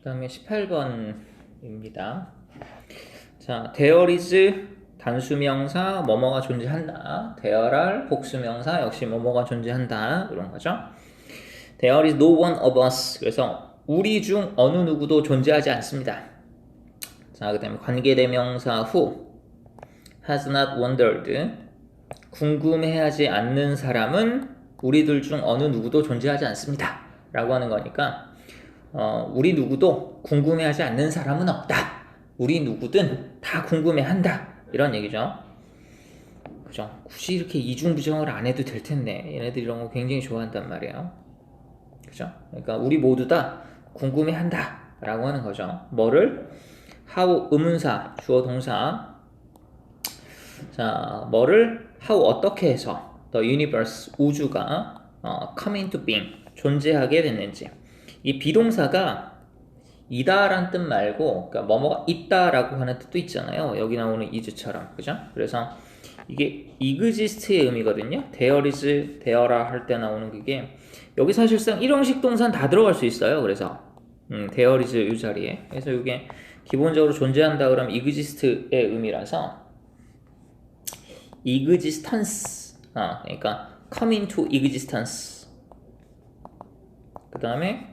다음에 18번입니다. 자, there is 단수명사 뭐뭐가 존재한다. there are 복수명사 역시 뭐뭐가 존재한다. 이런 거죠. There is no one of us. 그래서 우리 중 어느 누구도 존재하지 않습니다. 자, 그 다음에 관계대명사 who has not wondered. 궁금해하지 않는 사람은 우리들 중 어느 누구도 존재하지 않습니다. 라고 하는 거니까 우리 누구도 궁금해하지 않는 사람은 없다. 우리 누구든 다 궁금해한다. 이런 얘기죠. 그죠? 굳이 이렇게 이중부정을 안 해도 될 텐데 얘네들 이런 거 굉장히 좋아한단 말이에요. 그죠? 그러니까 우리 모두 다 궁금해한다 라고 하는 거죠. 뭐를? how 의문사, 주어 동사. 자, 뭐를 how 어떻게 해서 the universe 우주가 come into being 존재하게 됐는지. 이 비동사가 이다라는 뜻 말고 그러니까 뭐뭐가 있다라고 하는 뜻도 있잖아요. 여기 나오는 is처럼. 그죠? 그래서 이게 exist의 의미거든요. there is, there are 할 때 나오는 그게 여기 사실상 일형식 동사는 다 들어갈 수 있어요. 그래서 there is 이 자리에. 그래서 이게 기본적으로 존재한다 그러면 exist의 의미라서 existence 그러니까 come into existence. 그 다음에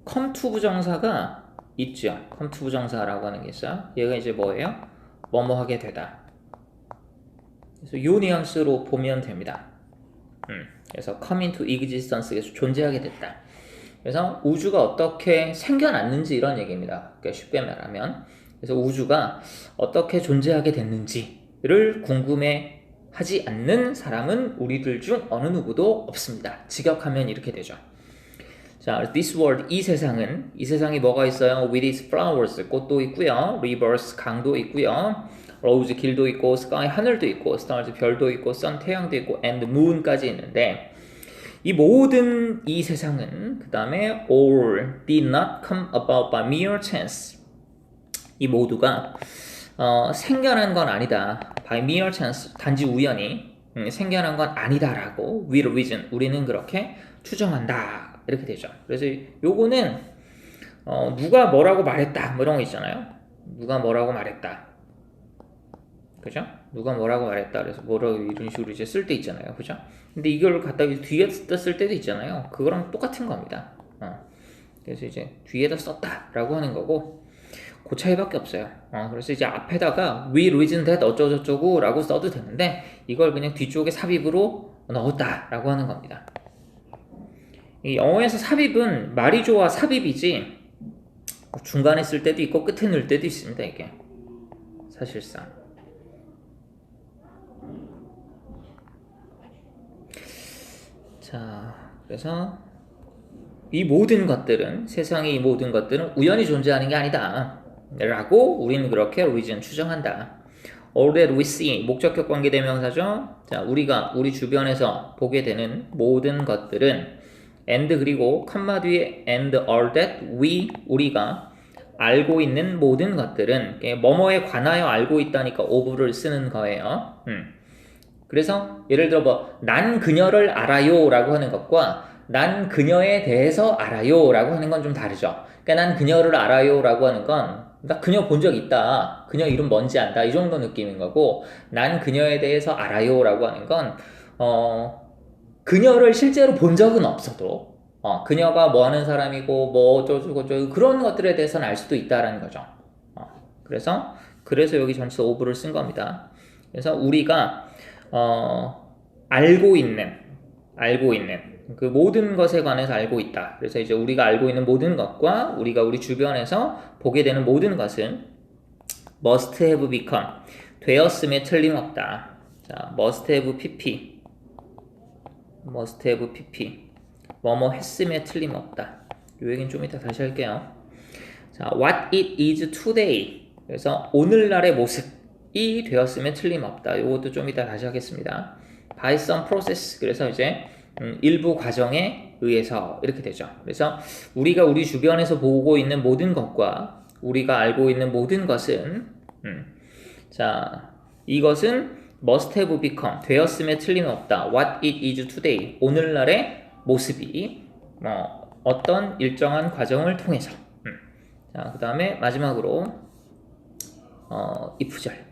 come to 부정사가 있죠. come to 부정사라고 하는 게 있어요. 얘가 이제 뭐예요? 뭐뭐 하게 되다. 그래서 요 뉘앙스로 보면 됩니다. 그래서 come into existence에서 존재하게 됐다. 그래서 우주가 어떻게 생겨났는지 이런 얘기입니다. 그러니까 쉽게 말하면 그래서 우주가 어떻게 존재하게 됐는지를 궁금해 하지 않는 사람은 우리들 중 어느 누구도 없습니다. 직역하면 이렇게 되죠. 자, this world, 이 세상이 뭐가 있어요? with its flowers, 꽃도 있고요. rivers, 강도 있고요. rose, 길도 있고, sky, 하늘도 있고, stars, 별도 있고, sun, 태양도 있고, and moon까지 있는데 이 모든 이 세상은 그 다음에 all did not come about by mere chance. 이 모두가 생겨난 건 아니다. by mere chance, 단지 우연히 생겨난 건 아니다라고 with reason, 우리는 그렇게 추정한다. 이렇게 되죠. 그래서 요거는 누가 뭐라고 말했다 뭐 이런 거 있잖아요. 누가 뭐라고 말했다. 그죠? 누가 뭐라고 말했다. 그래서 뭐라고 이런 식으로 이제 쓸 때 있잖아요. 그죠? 근데 이걸 갖다가 뒤에 쓸 때도 있잖아요. 그거랑 똑같은 겁니다. 그래서 이제 뒤에다 썼다라고 하는 거고 그 차이밖에 없어요. 그래서 이제 앞에다가 we reason that 어쩌고저쩌고 라고 써도 되는데 이걸 그냥 뒤쪽에 삽입으로 넣었다라고 하는 겁니다. 이 영어에서 삽입은 말이 좋아 삽입이지 중간에 쓸 때도 있고 끝에 넣을 때도 있습니다. 이게 사실상 자, 그래서 이 모든 것들은 세상의 이 모든 것들은 우연히 존재하는 게 아니다 라고 우리는 그렇게 reason 추정한다. All that we see 목적격 관계대명사죠. 자, 우리가 우리 주변에서 보게 되는 모든 것들은 and 그리고 컴마 뒤에 and all that we 우리가 알고 있는 모든 것들은 뭐뭐에 관하여 알고 있다니까 of를 쓰는 거예요. 그래서 예를 들어 뭐 난 그녀를 알아요 라고 하는 것과 난 그녀에 대해서 알아요 라고 하는 건 좀 다르죠. 그러니까 난 그녀를 알아요 라고 하는 건 나 그녀 본 적 있다. 그녀 이름 뭔지 안다. 이 정도 느낌인 거고 난 그녀에 대해서 알아요 라고 하는 건 그녀를 실제로 본 적은 없어도 그녀가 뭐 하는 사람이고 뭐 어쩌고저쩌고 그런 것들에 대해서는 알 수도 있다라는 거죠. 그래서 여기 전체 오브를 쓴 겁니다. 그래서 우리가 알고 있는 그 모든 것에 관해서 알고 있다. 그래서 이제 우리가 알고 있는 모든 것과 우리가 우리 주변에서 보게 되는 모든 것은 must have become 되었음에 틀림없다. 자, must have pp 뭐뭐 했음에 틀림없다. 이 얘기는 좀 이따 다시 할게요. 자, what it is today 그래서 오늘날의 모습이 되었음에 틀림없다. 이것도 좀 이따 다시 하겠습니다. by some process 그래서 이제 일부 과정에 의해서 이렇게 되죠. 그래서 우리가 우리 주변에서 보고 있는 모든 것과 우리가 알고 있는 모든 것은 자, 이것은 must have become 되었음에 틀림없다. What it is today 오늘날의 모습이 어떤 일정한 과정을 통해서 자, 그 다음에 마지막으로 if절.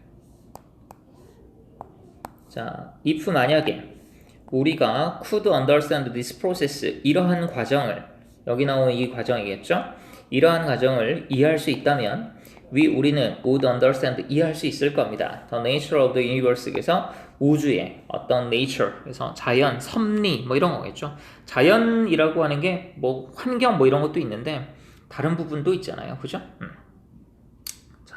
자, if 만약에 우리가 could understand this process, 이러한 과정을, 여기 나오는 이 과정이겠죠? 이러한 과정을 이해할 수 있다면 우리는 would understand, 이해할 수 있을 겁니다. The nature of the universe에서 우주의 어떤 nature, 그래서 자연, 섭리 뭐 이런 거겠죠. 자연이라고 하는 게 뭐 환경 뭐 이런 것도 있는데 다른 부분도 있잖아요. 그죠? 자,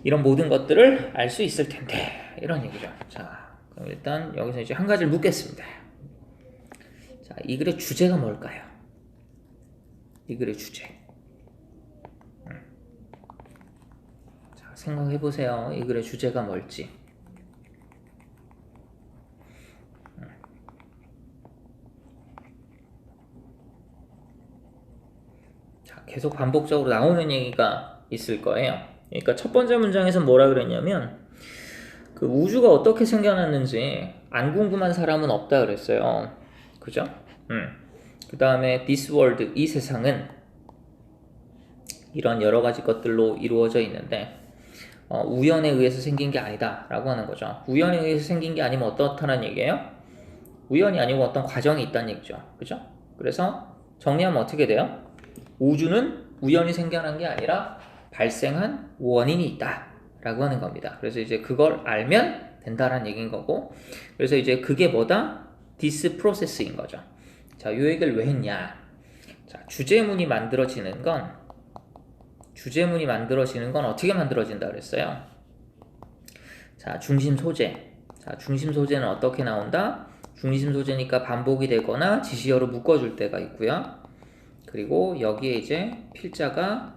이런 모든 것들을 알 수 있을 텐데 이런 얘기죠. 자, 그럼 일단 여기서 이제 한 가지를 묻겠습니다. 자, 이 글의 주제가 뭘까요? 이 글의 주제. 자, 생각해 보세요. 이 글의 주제가 뭘지. 자, 계속 반복적으로 나오는 얘기가 있을 거예요. 그러니까 첫 번째 문장에서 뭐라 그랬냐면 그 우주가 어떻게 생겨났는지 안 궁금한 사람은 없다 그랬어요. 그죠? 그 다음에 this world, 이 세상은 이런 여러 가지 것들로 이루어져 있는데 우연에 의해서 생긴 게 아니다 라고 하는 거죠. 우연에 의해서 생긴 게 아니면 어떻다는 얘기예요? 우연이 아니고 어떤 과정이 있다는 얘기죠. 그죠? 그래서 정리하면 어떻게 돼요? 우주는 우연히 생겨난 게 아니라 발생한 원인이 있다 라고 하는 겁니다. 그래서 이제 그걸 알면 된다라는 얘기인 거고, 그래서 이제 그게 뭐다? this process인 거죠. 자, 이 얘기를 왜 했냐? 자, 주제문이 만들어지는 건 어떻게 만들어진다 그랬어요? 자, 중심 소재. 자, 중심 소재는 어떻게 나온다? 중심 소재니까 반복이 되거나 지시어로 묶어줄 때가 있고요. 그리고 여기에 이제 필자가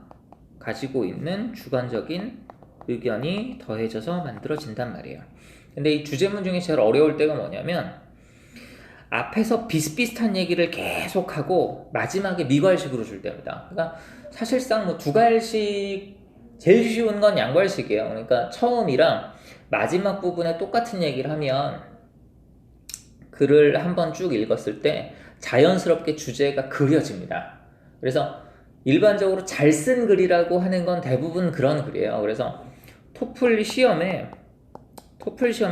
가지고 있는 주관적인 의견이 더해져서 만들어진단 말이에요. 근데 이 주제문 중에 제일 어려울 때가 뭐냐면 앞에서 비슷비슷한 얘기를 계속하고 마지막에 미괄식으로 줄 때입니다. 그러니까 사실상 뭐 두 갈식, 제일 쉬운 건 양괄식이에요. 그러니까 처음이랑 마지막 부분에 똑같은 얘기를 하면 글을 한번 쭉 읽었을 때 자연스럽게 주제가 그려집니다. 그래서 일반적으로 잘 쓴 글이라고 하는 건 대부분 그런 글이에요. 그래서 토플 시험에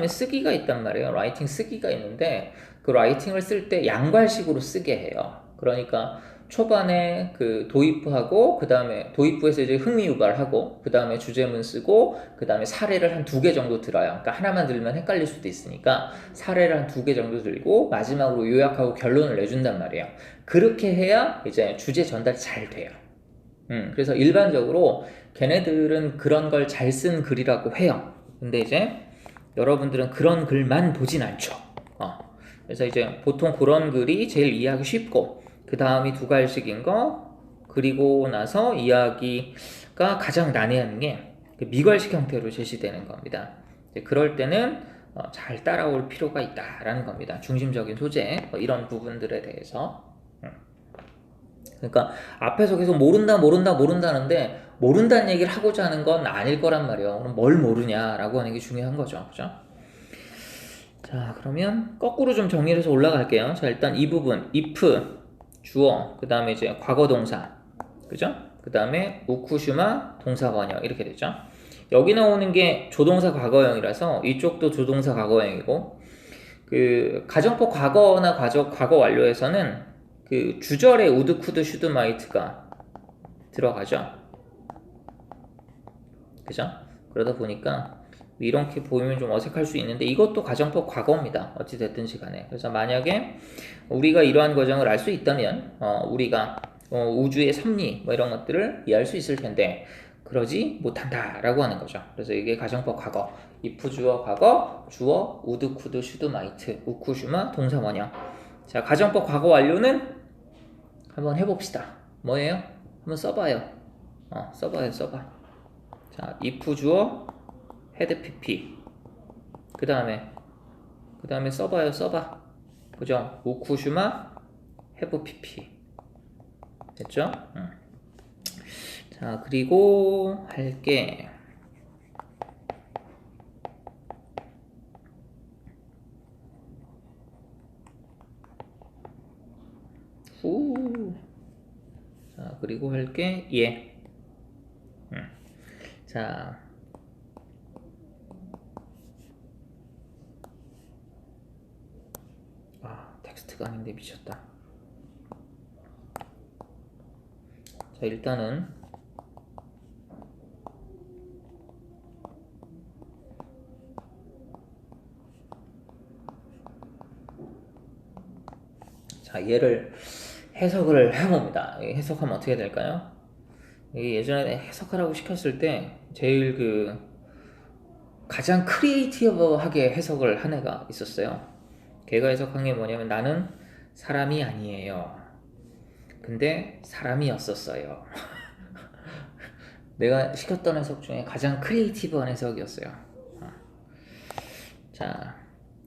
쓰기가 있단 말이에요. 라이팅 쓰기가 있는데 그 라이팅을 쓸 때 양괄식으로 쓰게 해요. 그러니까 초반에 그 도입부하고 그 다음에 도입부에서 이제 흥미 유발하고 그 다음에 주제문 쓰고 그 다음에 사례를 한 2개 정도 들어요. 그러니까 하나만 들면 헷갈릴 수도 있으니까 사례를 한 2개 정도 들고 마지막으로 요약하고 결론을 내준단 말이에요. 그렇게 해야 이제 주제 전달이 잘 돼요. 그래서 일반적으로 걔네들은 그런 걸 잘 쓴 글이라고 해요. 근데 이제 여러분들은 그런 글만 보진 않죠. 그래서 이제 보통 그런 글이 제일 이해하기 쉽고 그 다음이 두 갈식인 거, 그리고 나서 이야기가 가장 난해한 게 그 미괄식 형태로 제시되는 겁니다. 그럴 때는 잘 따라올 필요가 있다라는 겁니다. 중심적인 소재 이런 부분들에 대해서. 그러니까 앞에서 계속 모른다는데 모른다는 얘기를 하고자 하는 건 아닐 거란 말이에요. 그럼 뭘 모르냐라고 하는 게 중요한 거죠. 그죠? 자, 그러면 거꾸로 좀 정리를 해서 올라갈게요. 자, 일단 이 부분 if 주어, 그 다음에 이제 과거 동사, 그죠? 그 다음에 우쿠슈마 동사 번역 이렇게 되죠. 여기 나오는 게 조동사 과거형이라서 이쪽도 조동사 과거형이고, 그 가정법 과거나 과거 완료에서는 그 주절에 우드 쿠드 슈드 마이트가 들어가죠. 그죠? 그러다 보니까 이렇게 보이면 좀 어색할 수 있는데 이것도 가정법 과거입니다. 어찌 됐든지 간에. 그래서 만약에 우리가 이러한 과정을 알 수 있다면 우리가 우주의 섭리 뭐 이런 것들을 이해할 수 있을 텐데 그러지 못한다라고 하는 거죠. 그래서 이게 가정법 과거, if 주어 과거, 주어 우드 쿠드 슈드 마이트, 우쿠슈마 동사 원형. 자, 가정법 과거 완료는 한번 해봅시다. 뭐예요? 한번 써봐요. 써봐. 자, if 주어 had pp. 그 다음에 써봐. 그죠? 우쿠슈마 have pp. 됐죠? 자, 그리고 할게. 자, 그리고 할게. 예. 자, 텍스트가 아닌데 미쳤다. 자, 일단은 자, 얘를 해석을 해봅니다. 해석하면 어떻게 될까요? 예전에 해석하라고 시켰을 때 제일 가장 크리에이티브하게 해석을 한 애가 있었어요. 걔가 해석한 게 뭐냐면 나는 사람이 아니에요. 근데 사람이었었어요. 내가 시켰던 해석 중에 가장 크리에이티브한 해석이었어요. 자,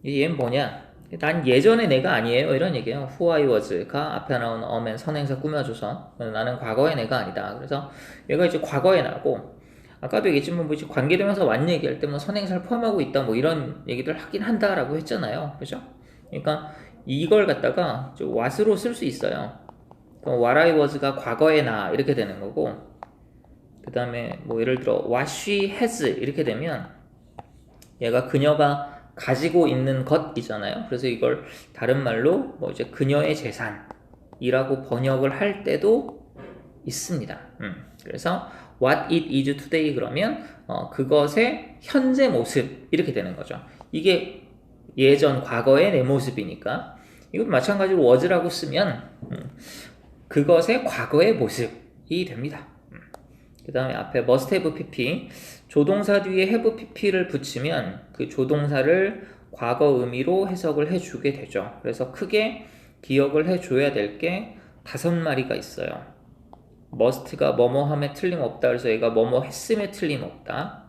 얘는 뭐냐? 난 예전의 내가 아니에요 이런 얘기예요. Who I was가 앞에 나오는 어맨 선행사 꾸며줘서 나는 과거의 내가 아니다. 그래서 얘가 이제 과거의 나고 아까도 얘기했지만 뭐 이제 관계대명사 완 얘기할 때 뭐 선행사를 포함하고 있다 뭐 이런 얘기들 하긴 한다라고 했잖아요. 그죠? 그러니까 이걸 갖다가 what으로 쓸 수 있어요. 그럼 what I was가 과거의 나 이렇게 되는 거고 그 다음에 뭐 예를 들어 what she has 이렇게 되면 얘가 그녀가 가지고 있는 것이잖아요. 그래서 이걸 다른 말로 뭐 이제 그녀의 재산이라고 번역을 할 때도 있습니다. 그래서 what it is today 그러면 그것의 현재 모습 이렇게 되는 거죠. 이게 예전 과거의 내 모습이니까 이건 마찬가지로 was라고 쓰면 그것의 과거의 모습이 됩니다. 그 다음에 앞에 must have pp 조동사 뒤에 have pp를 붙이면 그 조동사를 과거 의미로 해석을 해주게 되죠. 그래서 크게 기억을 해줘야 될 게 5마리가 있어요. must가 뭐뭐함에 틀림없다. 그래서 얘가 뭐뭐 했음에 틀림없다.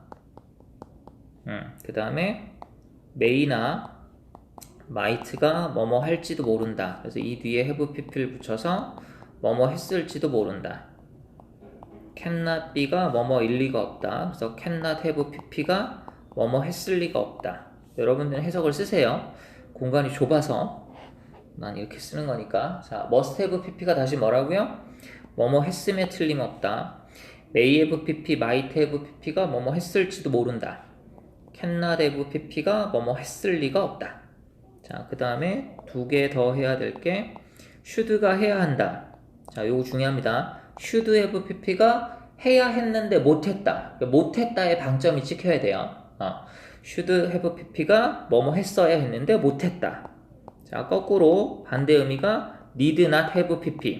그 다음에 may나 might가 뭐뭐 할지도 모른다. 그래서 이 뒤에 have pp를 붙여서 뭐뭐 했을지도 모른다. cannot be가 뭐뭐일 리가 없다. 그래서 cannot have pp가 뭐뭐 했을 리가 없다. 여러분들은 해석을 쓰세요. 공간이 좁아서 난 이렇게 쓰는 거니까. 자, must have pp가 다시 뭐라고요? 뭐뭐 했음에 틀림없다. may have pp, might have pp가 뭐뭐 했을지도 모른다. cannot have pp가 뭐뭐 했을 리가 없다. 자, 그 다음에 2개 더 해야 될 게 should가 해야 한다. 자, 요거 중요합니다. should have pp가 해야 했는데 못했다. 못했다에 방점이 찍혀야 돼요. should have pp가 뭐뭐 했어야 했는데 못했다. 자, 거꾸로 반대 의미가 need not have pp.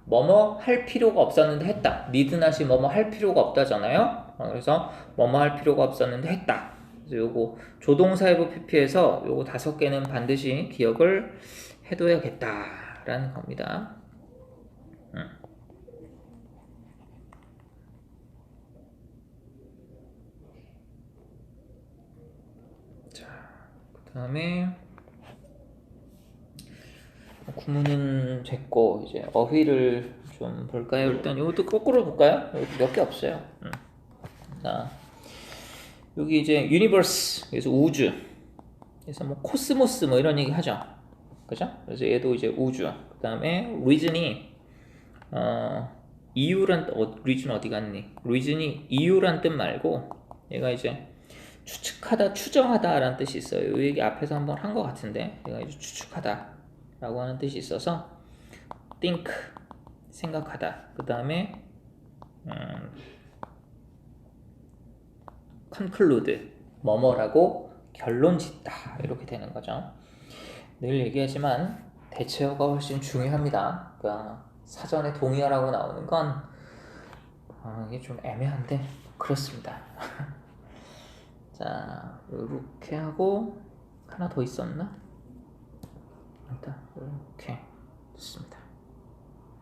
뭐뭐 할 필요가 없었는데 했다. need not이 뭐뭐 할 필요가 없다잖아요. 그래서 뭐뭐 할 필요가 없었는데 했다. 그래서 요거 조동사 have pp에서 요거 5개는 반드시 기억을 해둬야겠다라는 겁니다. 자, 그 다음에 구문은 됐고 이제 어휘를 좀 볼까요? 일단 이것도 거꾸로 볼까요? 이것도 몇 개 없어요. 자, 여기 이제 유니버스 그래서 우주 그래서 뭐 코스모스 뭐 이런 얘기 하죠. 그죠? 그래서 얘도 이제 우주. 그 다음에 reason이 이유란 reason 어디 갔니? reason이 이유란 뜻 말고 얘가 이제 추측하다, 추정하다 라는 뜻이 있어요. 이 얘기 앞에서 한번 한 것 같은데 얘가 이제 추측하다 라고 하는 뜻이 있어서 think, 생각하다. 그 다음에 conclude, 뭐뭐라고 결론 짓다 이렇게 되는 거죠. 늘 얘기하지만 대체어가 훨씬 중요합니다. 그러니까 사전에 동의어라고 나오는 건 이게 좀 애매한데 그렇습니다. 자, 이렇게 하고 하나 더 있었나? 일단 이렇게 됐습니다.